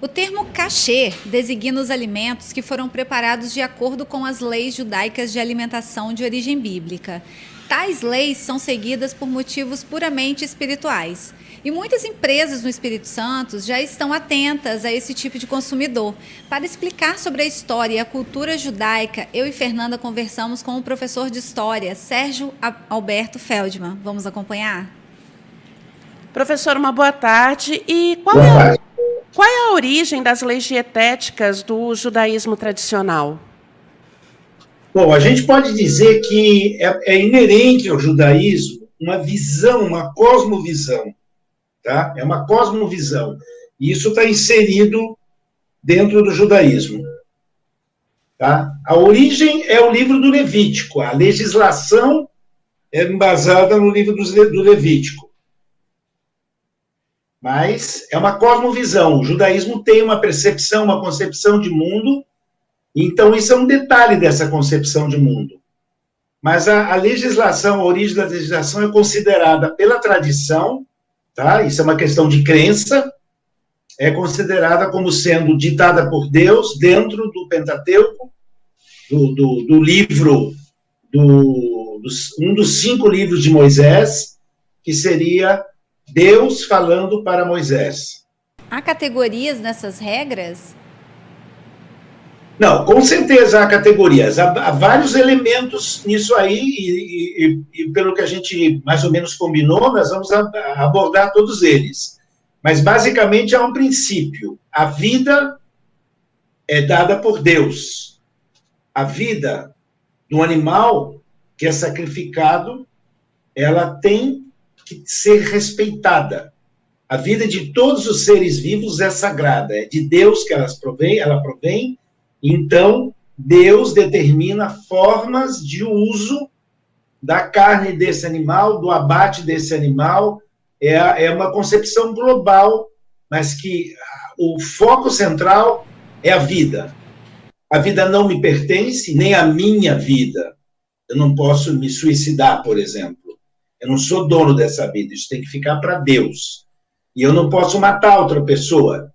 O termo kashê designa os alimentos que foram preparados de acordo com as leis judaicas de alimentação de origem bíblica. Tais leis são seguidas por motivos puramente espirituais. E muitas empresas no Espírito Santo já estão atentas a esse tipo de consumidor. Para explicar sobre a história e a cultura judaica, eu e Fernanda conversamos com o professor de História, Sérgio Alberto Feldman. Vamos acompanhar? Professor, uma boa tarde. E qual é a origem das leis dietéticas do judaísmo tradicional? Bom, a gente pode dizer que é inerente ao judaísmo uma visão, uma cosmovisão, tá? É uma cosmovisão. E isso está inserido dentro do judaísmo, tá? A origem é o livro do Levítico, a legislação é embasada no livro do Levítico. Mas é uma cosmovisão. O judaísmo tem uma percepção, uma concepção de mundo. Então, isso é um detalhe dessa concepção de mundo. Mas a legislação, a origem da legislação é considerada pela tradição, tá? Isso é uma questão de crença, é considerada como sendo ditada por Deus dentro do Pentateuco, do livro, um dos 5 livros de Moisés, que seria Deus falando para Moisés. Há categorias nessas regras? Não, com certeza há categorias. Há vários elementos nisso aí, e pelo que a gente mais ou menos combinou, nós vamos abordar todos eles. Mas, basicamente, há um princípio. A vida é dada por Deus. A vida do animal que é sacrificado, ela tem que ser respeitada. A vida de todos os seres vivos é sagrada. É de Deus que ela provém. Então, Deus determina formas de uso da carne desse animal, do abate desse animal. É uma concepção global, mas que o foco central é a vida. A vida não me pertence, nem a minha vida. Eu não posso me suicidar, por exemplo. Eu não sou dono dessa vida, isso tem que ficar para Deus. E eu não posso matar outra pessoa.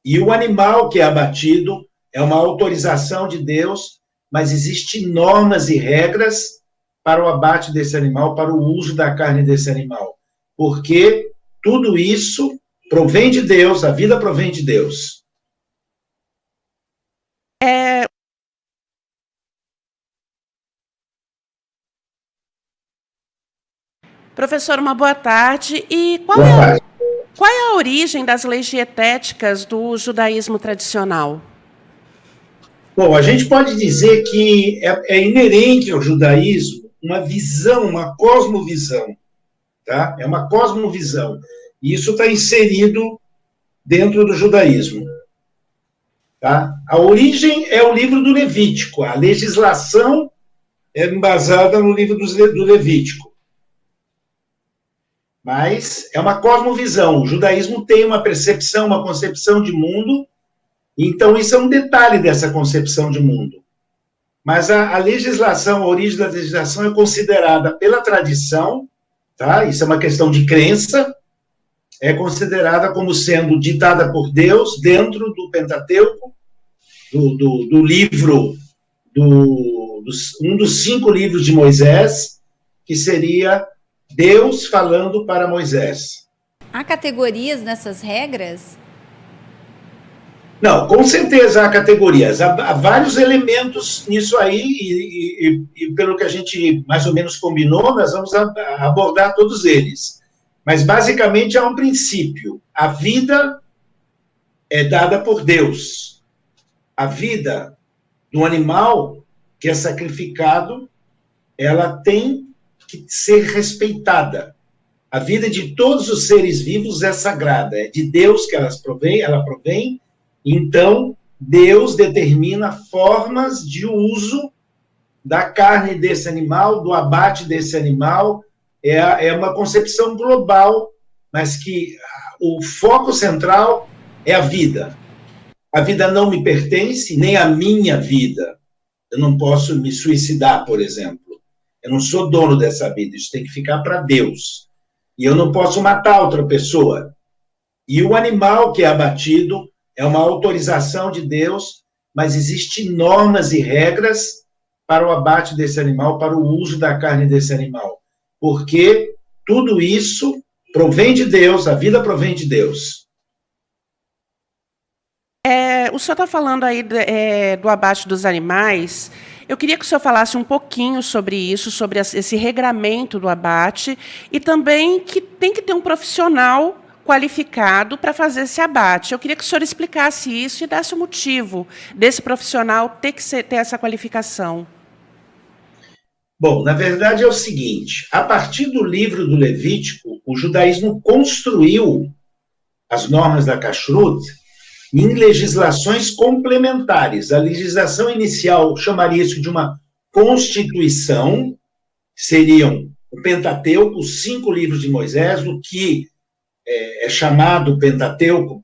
E o animal que é abatido é uma autorização de Deus, mas existem normas e regras para o abate desse animal, para o uso da carne desse animal. Porque tudo isso provém de Deus, a vida provém de Deus. Professor, uma boa tarde. E qual é a origem das leis dietéticas do judaísmo tradicional? Bom, a gente pode dizer que é inerente ao judaísmo uma visão, uma cosmovisão, tá? É uma cosmovisão. E isso está inserido dentro do judaísmo, tá? A origem é o livro do Levítico. A legislação é embasada no livro do Levítico. Mas é uma cosmovisão. O judaísmo tem uma percepção, uma concepção de mundo. Então, isso é um detalhe dessa concepção de mundo. Mas a legislação, a origem da legislação é considerada pela tradição, tá? Isso é uma questão de crença, é considerada como sendo ditada por Deus dentro do Pentateuco, do livro, um dos 5 livros de Moisés, que seria Deus falando para Moisés. Há categorias nessas regras? Não, com certeza há categorias. Há vários elementos nisso aí, e pelo que a gente mais ou menos combinou, nós vamos abordar todos eles. Mas, basicamente, há um princípio. A vida é dada por Deus. A vida do animal que é sacrificado, ela tem que ser respeitada. A vida de todos os seres vivos é sagrada. É de Deus que ela provém. Então, Deus determina formas de uso da carne desse animal, do abate desse animal. É uma concepção global, mas que o foco central é a vida. A vida não me pertence, nem a minha vida. Eu não posso me suicidar, por exemplo. Eu não sou dono dessa vida, isso tem que ficar para Deus. E eu não posso matar outra pessoa. E o animal que é abatido é uma autorização de Deus, mas existem normas e regras para o abate desse animal, para o uso da carne desse animal. Porque tudo isso provém de Deus, a vida provém de Deus. O senhor está falando aí do abate dos animais. Eu queria que o senhor falasse um pouquinho sobre isso, sobre esse regramento do abate, e também que tem que ter um profissional qualificado para fazer esse abate. Eu queria que o senhor explicasse isso e desse o motivo desse profissional ter essa qualificação. Bom, na verdade é o seguinte, a partir do livro do Levítico, o judaísmo construiu as normas da Kashrut em legislações complementares. A legislação inicial chamaria isso de uma constituição, seriam o Pentateuco, os 5 livros de Moisés, o que é chamado Pentateuco,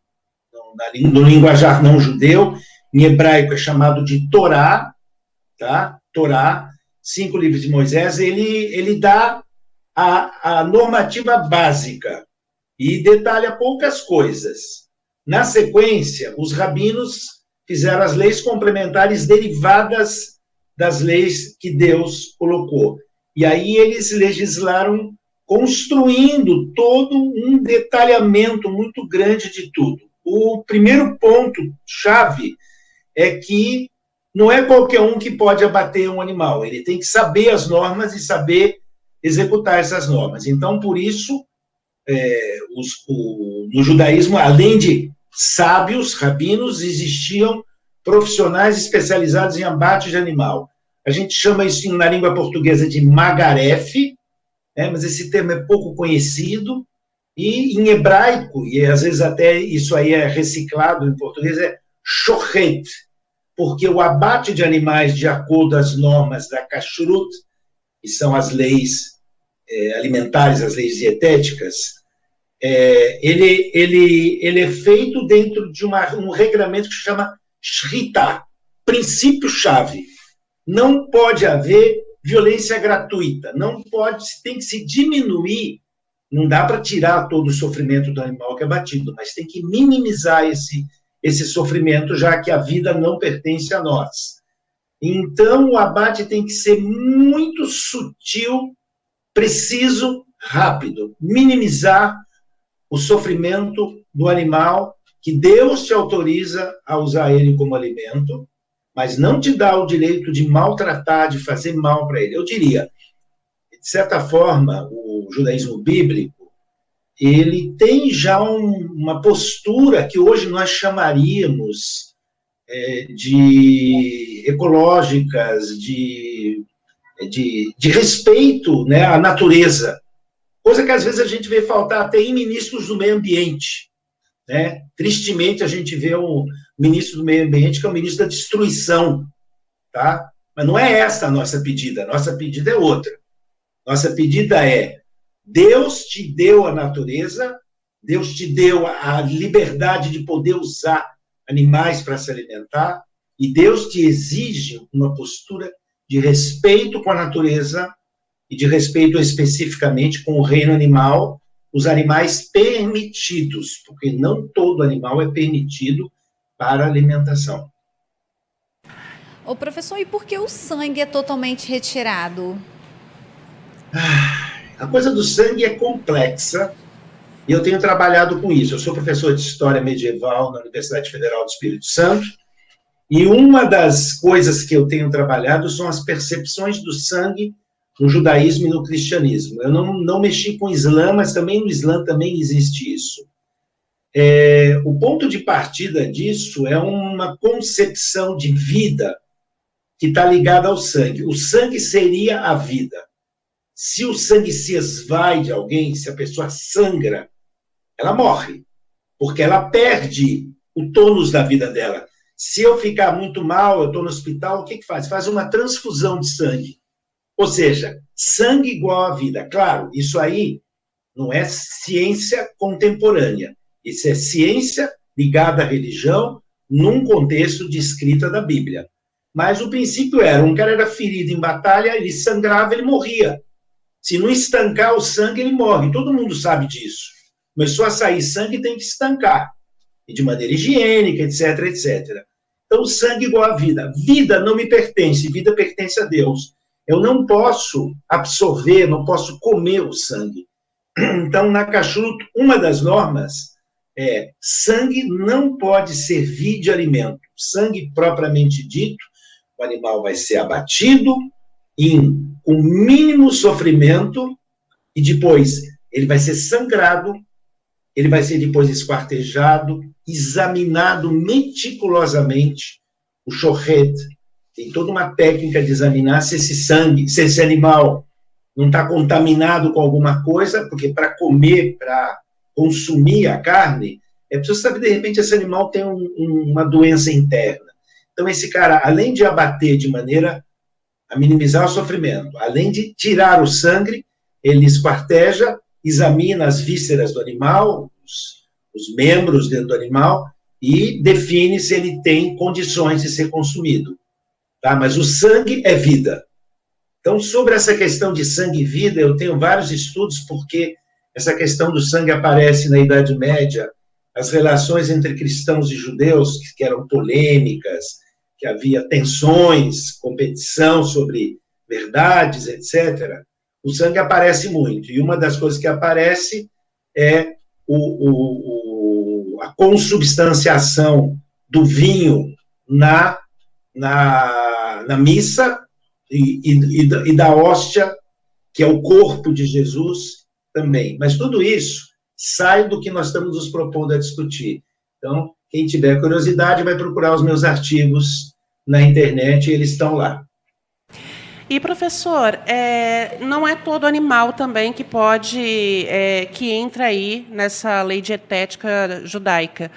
no linguajar não judeu, em hebraico é chamado de Torá, tá? Torá, 5 livros de Moisés, ele dá a normativa básica e detalha poucas coisas. Na sequência, os rabinos fizeram as leis complementares derivadas das leis que Deus colocou. E aí eles legislaram construindo todo um detalhamento muito grande de tudo. O primeiro ponto-chave é que não é qualquer um que pode abater um animal, ele tem que saber as normas e saber executar essas normas. Então, por isso, no judaísmo, além de sábios, rabinos, existiam profissionais especializados em abate de animal. A gente chama isso na língua portuguesa de magarefe, mas esse termo é pouco conhecido, e em hebraico, e às vezes até isso aí é reciclado em português, é shochet, porque o abate de animais de acordo às normas da Kashrut, que são as leis alimentares, as leis dietéticas, ele é feito dentro de um regramento que se chama Shrita, princípio-chave. Não pode haver violência gratuita, tem que se diminuir, não dá para tirar todo o sofrimento do animal que é abatido, mas tem que minimizar esse sofrimento, já que a vida não pertence a nós. Então, o abate tem que ser muito sutil, preciso, rápido, minimizar o sofrimento do animal, que Deus te autoriza a usar ele como alimento, mas não te dá o direito de maltratar, de fazer mal para ele. Eu diria, de certa forma, o judaísmo bíblico, ele tem já uma postura que hoje nós chamaríamos de ecológicas, de respeito, né, à natureza, coisa que às vezes a gente vê faltar até em ministros do meio ambiente. Né? Tristemente, a gente vê um ministro do meio ambiente que é o ministro da destruição, tá? Mas não é essa a nossa pedida é outra. Nossa pedida é: Deus te deu a natureza, Deus te deu a liberdade de poder usar animais para se alimentar, e Deus te exige uma postura de respeito com a natureza e de respeito especificamente com o reino animal, os animais permitidos, porque não todo animal é permitido para alimentação. Ô, professor, e por que o sangue é totalmente retirado? A coisa do sangue é complexa, e eu tenho trabalhado com isso. Eu sou professor de História Medieval na Universidade Federal do Espírito Santo, e uma das coisas que eu tenho trabalhado são as percepções do sangue no judaísmo e no cristianismo. Eu não mexi com o Islã, mas também no Islã também existe isso. O ponto de partida disso é uma concepção de vida que está ligada ao sangue. O sangue seria a vida. Se o sangue se esvai de alguém, se a pessoa sangra, ela morre, porque ela perde o tônus da vida dela. Se eu ficar muito mal, eu estou no hospital, o que faz? Faz uma transfusão de sangue. Ou seja, sangue igual à vida. Claro, isso aí não é ciência contemporânea. Isso é ciência ligada à religião num contexto de escrita da Bíblia. Mas o princípio era, um cara era ferido em batalha, ele sangrava, ele morria. Se não estancar o sangue, ele morre. Todo mundo sabe disso. Começou a sair sangue, tem que estancar. e de maneira higiênica, etc, etc. Então, o sangue igual à vida. Vida não me pertence, vida pertence a Deus. Eu não posso absorver, não posso comer o sangue. Então, na Kashrut, uma das normas é: sangue não pode servir de alimento. Sangue propriamente dito, o animal vai ser abatido com mínimo sofrimento e depois ele vai ser sangrado, ele vai ser depois esquartejado, examinado meticulosamente. O shochet tem toda uma técnica de examinar se esse sangue, se esse animal não está contaminado com alguma coisa, porque para comer, para consumir a carne, é preciso saber, de repente, esse animal tem uma doença interna. Então, esse cara, além de abater de maneira a minimizar o sofrimento, além de tirar o sangue, ele esquarteja, examina as vísceras do animal, os membros dentro do animal, e define se ele tem condições de ser consumido. Tá? Mas o sangue é vida. Então, sobre essa questão de sangue e vida, eu tenho vários estudos, porque essa questão do sangue aparece na Idade Média, as relações entre cristãos e judeus, que eram polêmicas, que havia tensões, competição sobre verdades, etc. O sangue aparece muito, e uma das coisas que aparece é a consubstanciação do vinho na missa e da hóstia, que é o corpo de Jesus também. Mas tudo isso sai do que nós estamos nos propondo a discutir. Então, quem tiver curiosidade vai procurar os meus artigos na internet, eles estão lá. E, professor, não é todo animal também que que entra aí nessa lei dietética judaica.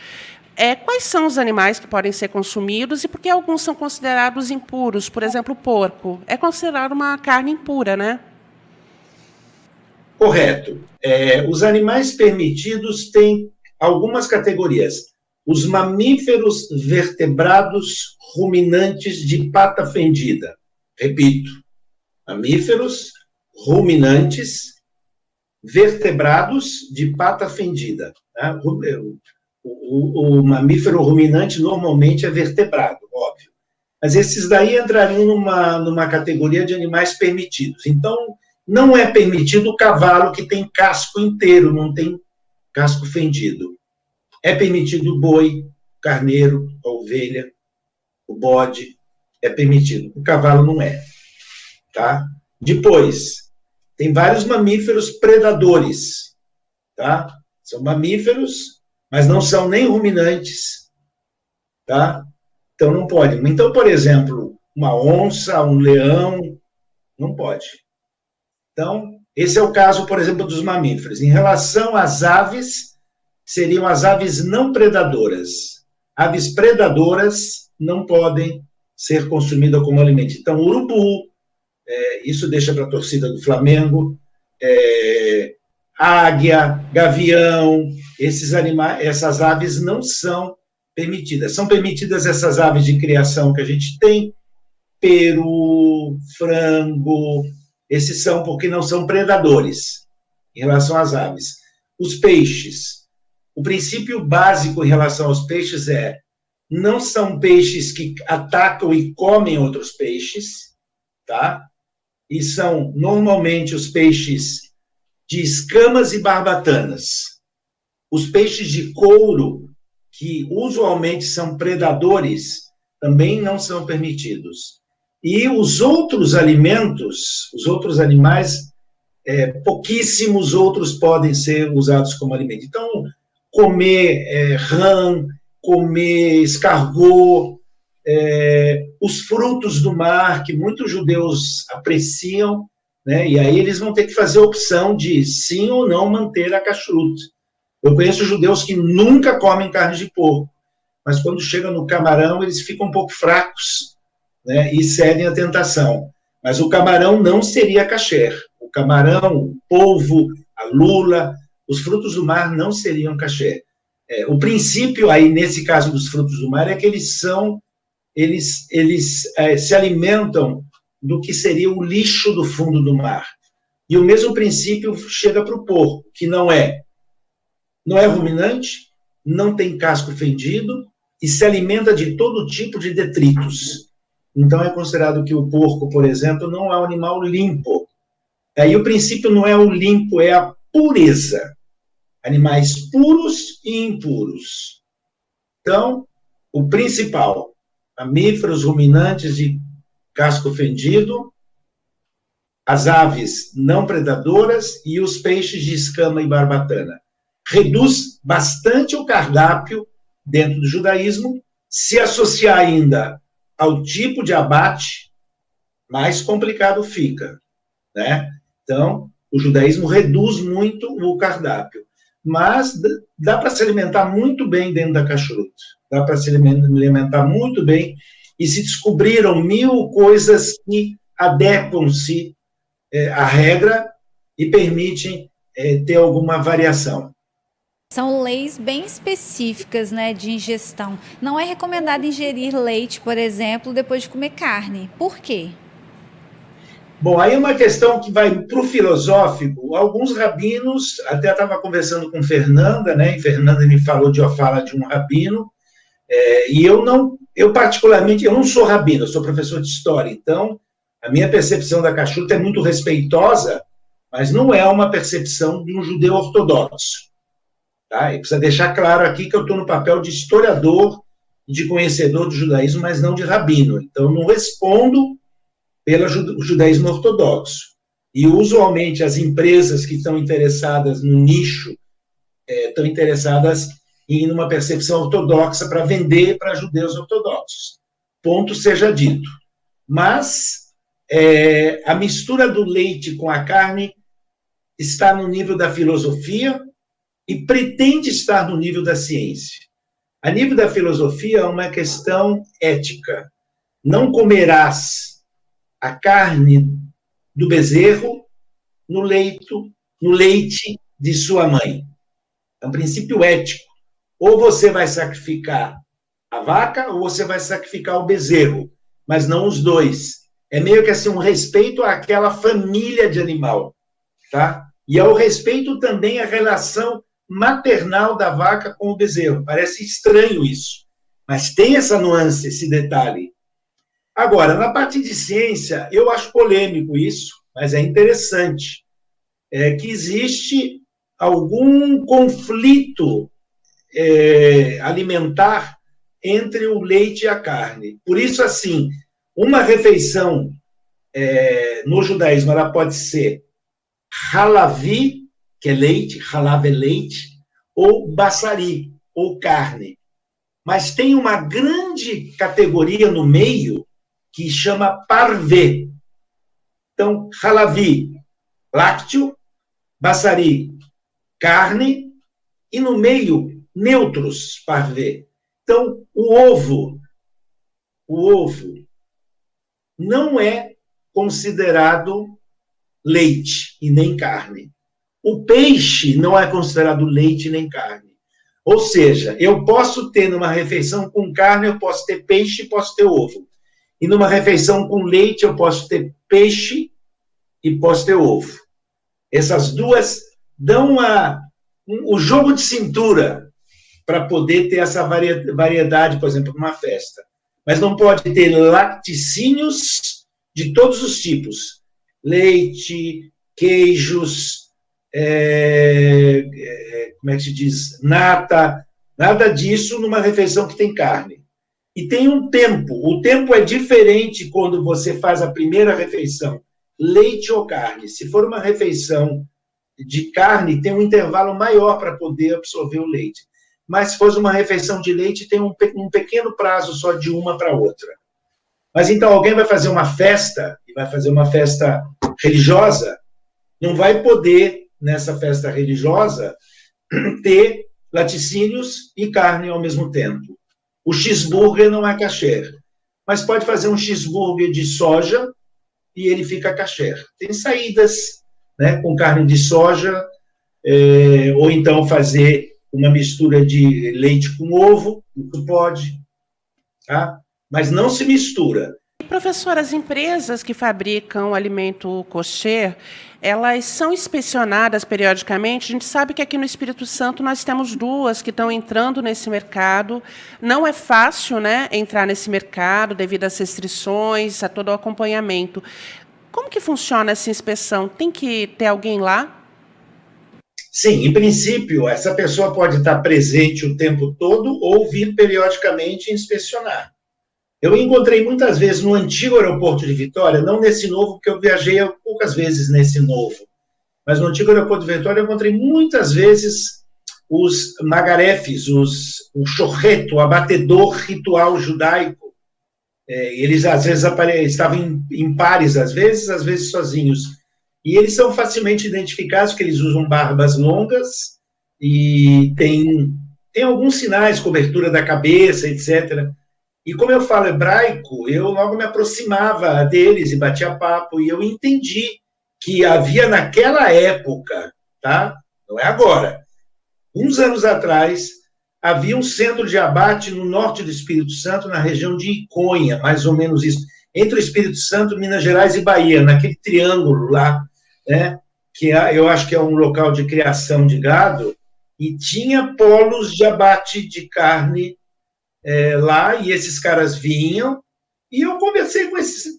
Quais são os animais que podem ser consumidos e por que alguns são considerados impuros? Por exemplo, o porco. É considerado uma carne impura, né? Correto. Os animais permitidos têm algumas categorias. Os mamíferos vertebrados ruminantes de pata fendida. Repito, mamíferos ruminantes vertebrados de pata fendida. Tá? O mamífero ruminante normalmente é vertebrado, óbvio. Mas esses daí entrariam numa categoria de animais permitidos. Então, não é permitido o cavalo que tem casco inteiro, não tem casco fendido. É permitido o boi, o carneiro, a ovelha, o bode, é permitido. O cavalo não é. Tá? Depois, tem vários mamíferos predadores. Tá? São mamíferos, mas não são nem ruminantes. Tá? Então, não pode. Então, por exemplo, uma onça, um leão, não pode. Então, esse é o caso, por exemplo, dos mamíferos. Em relação às aves, seriam as aves não predadoras. Aves predadoras não podem ser consumidas como alimento. Então, urubu, isso deixa para a torcida do Flamengo, águia, gavião, essas aves não são permitidas. São permitidas essas aves de criação que a gente tem, peru, frango, esses são porque não são predadores em relação às aves. Os peixes. O princípio básico em relação aos peixes não são peixes que atacam e comem outros peixes, tá? E são, normalmente, os peixes de escamas e barbatanas. Os peixes de couro, que usualmente são predadores, também não são permitidos. E os outros alimentos, os outros animais, pouquíssimos outros podem ser usados como alimento. Então, comer rã, comer escargot, os frutos do mar, que muitos judeus apreciam, né? E aí eles vão ter que fazer a opção de sim ou não manter a kashrut. Eu conheço judeus que nunca comem carne de porco, mas quando chegam no camarão, eles ficam um pouco fracos, né? E cedem à tentação. Mas o camarão não seria kasher. O camarão, o polvo, a lula, os frutos do mar não seriam kasher. O princípio aí, nesse caso dos frutos do mar, é que eles se alimentam do que seria o lixo do fundo do mar. E o mesmo princípio chega para o porco, que não é ruminante, não tem casco fendido e se alimenta de todo tipo de detritos. Então, é considerado que o porco, por exemplo, não é um animal limpo. Aí o princípio não é o limpo, é a pureza. Animais puros e impuros. Então, o principal, mamíferos, ruminantes de casco fendido, as aves não predadoras e os peixes de escama e barbatana. Reduz bastante o cardápio dentro do judaísmo, se associar ainda ao tipo de abate, mais complicado fica, né? Então, o judaísmo reduz muito o cardápio, mas dá para se alimentar muito bem dentro da kashrut, dá para se alimentar muito bem, e se descobriram 1000 coisas que adequam-se à regra e permitem ter alguma variação. São leis bem específicas, né, de ingestão. Não é recomendado ingerir leite, por exemplo, depois de comer carne. Por quê? Bom, aí é uma questão que vai para o filosófico. Alguns rabinos, até estava conversando com Fernanda, né? E Fernanda me falou de uma fala de um rabino, e eu particularmente, eu não sou rabino, eu sou professor de história, então a minha percepção da kashrut é muito respeitosa, mas não é uma percepção de um judeu ortodoxo. Tá? E precisa deixar claro aqui que eu estou no papel de historiador, de conhecedor do judaísmo, mas não de rabino. Então, não respondo pelo judaísmo ortodoxo. E, usualmente, as empresas que estão interessadas no nicho estão interessadas em uma percepção ortodoxa para vender para judeus ortodoxos. Ponto seja dito. Mas a mistura do leite com a carne está no nível da filosofia e pretende estar no nível da ciência. A nível da filosofia é uma questão ética. Não comerás a carne do bezerro no leite de sua mãe. É um princípio ético. Ou você vai sacrificar a vaca, ou você vai sacrificar o bezerro, mas não os dois. É meio que assim um respeito àquela família de animal, tá? E ao respeito também à relação maternal da vaca com o bezerro. Parece estranho isso, mas tem essa nuance, esse detalhe. Agora, na parte de ciência, eu acho polêmico isso, mas é interessante, que existe algum conflito alimentar entre o leite e a carne. Por isso, assim, uma refeição no judaísmo, ela pode ser halavi, que é leite, halav é leite, ou bassari, ou carne. Mas tem uma grande categoria no meio que chama parvé. Então, halavi, lácteo, bassari, carne, e no meio, neutros, parvé. Então, o ovo não é considerado leite e nem carne. O peixe não é considerado leite nem carne. Ou seja, eu posso ter numa refeição com carne, eu posso ter peixe e posso ter ovo. E numa refeição com leite, eu posso ter peixe e posso ter ovo. Essas duas dão o jogo de cintura para poder ter essa variedade, por exemplo, numa festa. Mas não pode ter laticínios de todos os tipos. Leite, queijos, como é que se diz? Nata, nada disso numa refeição que tem carne. E tem um tempo. O tempo é diferente quando você faz a primeira refeição, leite ou carne. Se for uma refeição de carne, tem um intervalo maior para poder absorver o leite. Mas se for uma refeição de leite, tem um pequeno prazo só de uma para outra. Mas então alguém vai fazer uma festa, e vai fazer uma festa religiosa, não vai poder, nessa festa religiosa, ter laticínios e carne ao mesmo tempo. O cheeseburger não é kasher, mas pode fazer um cheeseburger de soja e ele fica kasher. Tem saídas, né, com carne de soja, ou então fazer uma mistura de leite com ovo, isso pode, tá? Mas não se mistura. professora, as empresas que fabricam o alimento kosher, elas são inspecionadas periodicamente? A gente sabe que aqui no Espírito Santo nós temos 2 que estão entrando nesse mercado. Não é fácil, né, entrar nesse mercado devido às restrições, a todo o acompanhamento. Como que funciona essa inspeção? Tem que ter alguém lá? Sim, em princípio, essa pessoa pode estar presente o tempo todo ou vir periodicamente inspecionar. Eu encontrei muitas vezes no antigo aeroporto de Vitória, não nesse novo, porque eu viajei poucas vezes nesse novo, mas no antigo aeroporto de Vitória eu encontrei muitas vezes os magarefes, o chorreto, o abatedor ritual judaico. Eles, às vezes, estavam em pares, às vezes sozinhos. E eles são facilmente identificados, porque eles usam barbas longas e tem alguns sinais, cobertura da cabeça, etc., e como eu falo hebraico, eu logo me aproximava deles e batia papo, e eu entendi que havia naquela época, tá? Não é agora, uns anos atrás, havia um centro de abate no norte do Espírito Santo, na região de Iconha, mais ou menos isso, entre o Espírito Santo, Minas Gerais e Bahia, naquele triângulo lá, né? Que eu acho que é um local de criação de gado, e tinha polos de abate de carne lá, e esses caras vinham, e eu conversei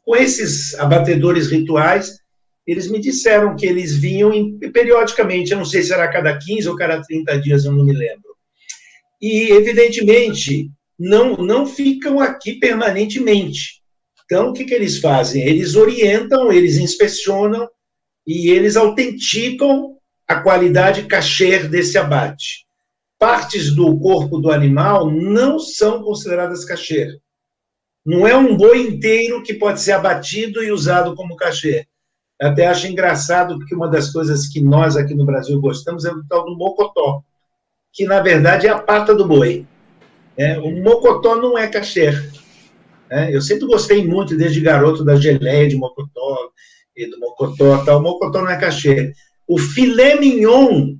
com esses abatedores rituais, eles me disseram que eles vinham periodicamente, eu não sei se era a cada 15 ou cada 30 dias, eu não me lembro. E, evidentemente, não ficam aqui permanentemente. Então, o que eles fazem? Eles orientam, eles inspecionam, e eles autenticam a qualidade kasher desse abate. Partes do corpo do animal não são consideradas kasher. Não é um boi inteiro que pode ser abatido e usado como kasher. Até acho engraçado, porque uma das coisas que nós aqui no Brasil gostamos é o tal do mocotó, que na verdade é a pata do boi. O mocotó não é kasher. Eu sempre gostei muito, desde garoto, da geleia de mocotó e do mocotó. Tal. O mocotó não é kasher. O filé mignon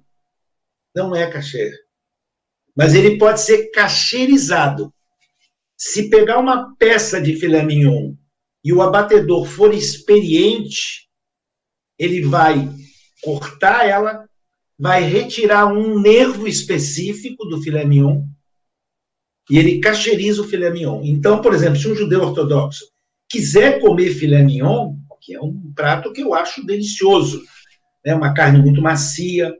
não é kasher. Mas ele pode ser kasherizado. Se pegar uma peça de filé mignon e o abatedor for experiente, ele vai cortar ela, vai retirar um nervo específico do filé mignon e ele kasheriza o filé mignon. Então, por exemplo, se um judeu ortodoxo quiser comer filé mignon, que é um prato que eu acho delicioso, né, uma carne muito macia,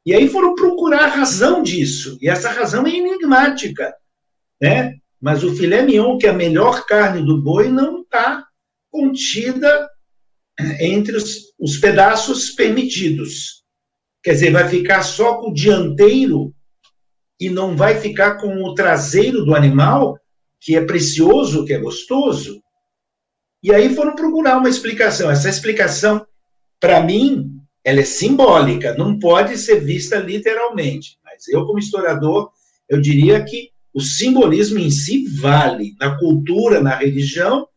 e aí foram procurar a razão disso, e essa razão é enigmática, né? Mas o filé mignon, que é a melhor carne do boi, não está contida entre os pedaços permitidos. Quer dizer, vai ficar só com o dianteiro e não vai ficar com o traseiro do animal, que é precioso, que é gostoso. E aí foram procurar uma explicação. Essa explicação, para mim, ela é simbólica, não pode ser vista literalmente. Mas eu, como historiador, eu diria que o simbolismo em si vale. Na cultura, na religião,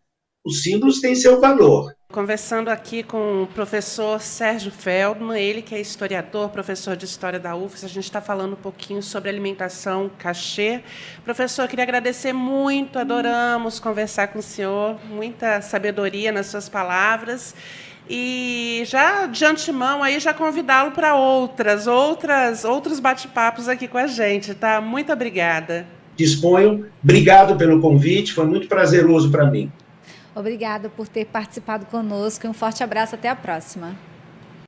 os símbolos têm seu valor. Conversando aqui com o professor Sérgio Feldman, ele que é historiador, professor de História da UFES, a gente está falando um pouquinho sobre alimentação kasher. Professor, eu queria agradecer muito, adoramos conversar com o senhor, muita sabedoria nas suas palavras. E já de antemão aí já convidá-lo para outros bate-papos aqui com a gente, tá? Muito obrigada. Disponho. Obrigado pelo convite, foi muito prazeroso para mim. Obrigada por ter participado conosco e um forte abraço, até a próxima.